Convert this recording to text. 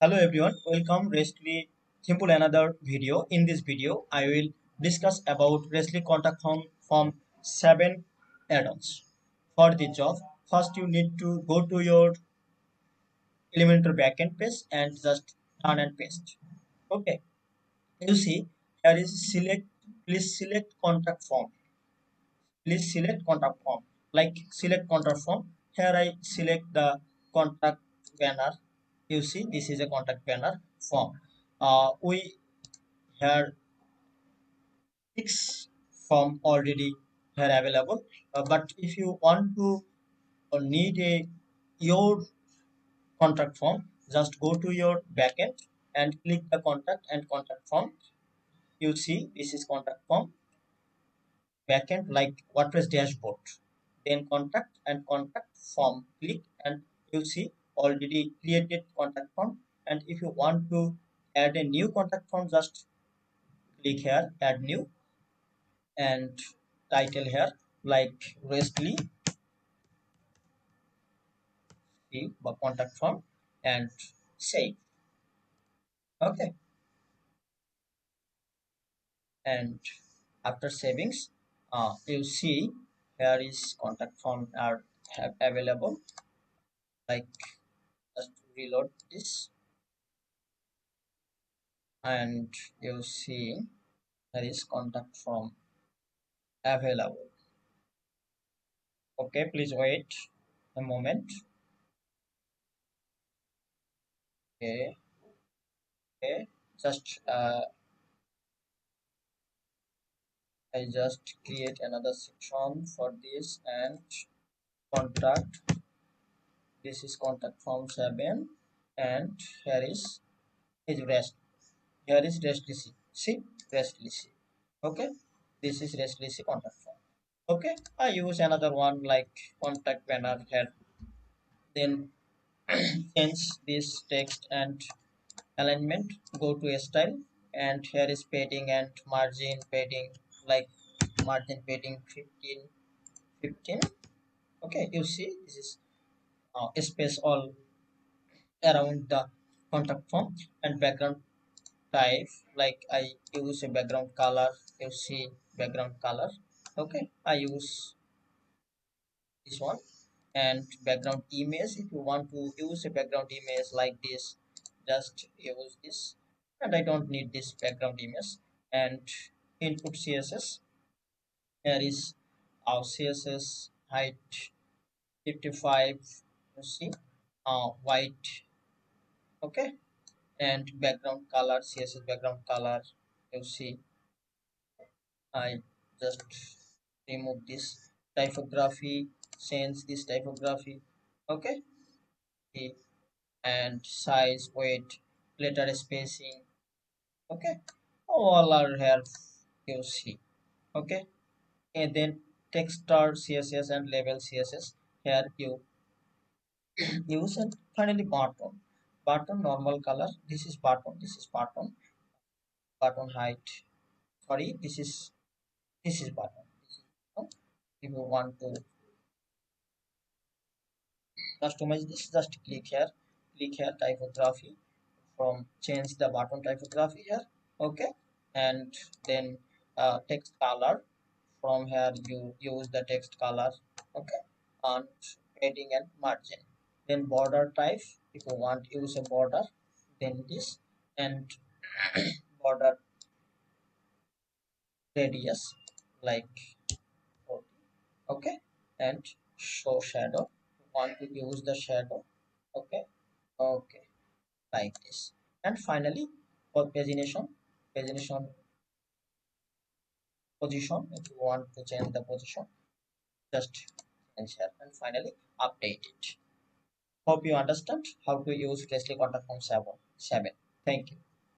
Hello everyone, welcome Restly Simple another video. In this video, I will discuss about Restly contact form 7 add-ons. For the job, first you need to go to your Elementor backend page and just turn and paste. Okay, you see here is please select contact form. Please select contact form. Like select contact form. Here I select the contact banner. You see this is a contact banner form. We had six form already here available, but if you want to or need a your contact form, just go to your backend and click the contact and contact form. You see this is contact form backend like WordPress dashboard, then contact and contact form, click and you see already created contact form. And if you want to add a new contact form, just click here add new and title here like Restly the contact form and save. Okay, and after savings, you see here is contact form are have available. Like just reload this and you see there is contact form available. Okay, please wait a moment. Okay, okay, just I just create another section for this and contact. This is contact form 7 and here is rest. Here is restless. See restless. Okay, this is restless contact form. Okay, I use another one like contact banner here. Then change this text and alignment. Go to style and here is padding and margin padding like margin padding 15. Okay, you see this is space all around the contact form and background type like I use a background color. You see background color. Okay, I use this one and background image. If you want to use a background image like this, just use this and I don't need this background image. And input css, here is our css height 55. You see white. Okay, and background color css background color, you see I just remove this typography, change this typography. Okay, okay. And size, weight, letter spacing. Okay, all are here. You see. Okay, and then text star css and label css. Here you use and finally button. Button normal color. This is button. This is button. Button height. Sorry, this is button. This is button. If you want to customize this, just click here typography from change the button typography here. Okay, and then text color, from here you use the text color. Okay, and padding and margin. Then border type, if you want use a border, then this and border radius like 40. Okay, and show shadow, you want to use the shadow. Okay, okay, like this. And finally for pagination position, if you want to change the position, just change here. And finally update it. Hope you understand how to use Presley contact form 7. Thank you.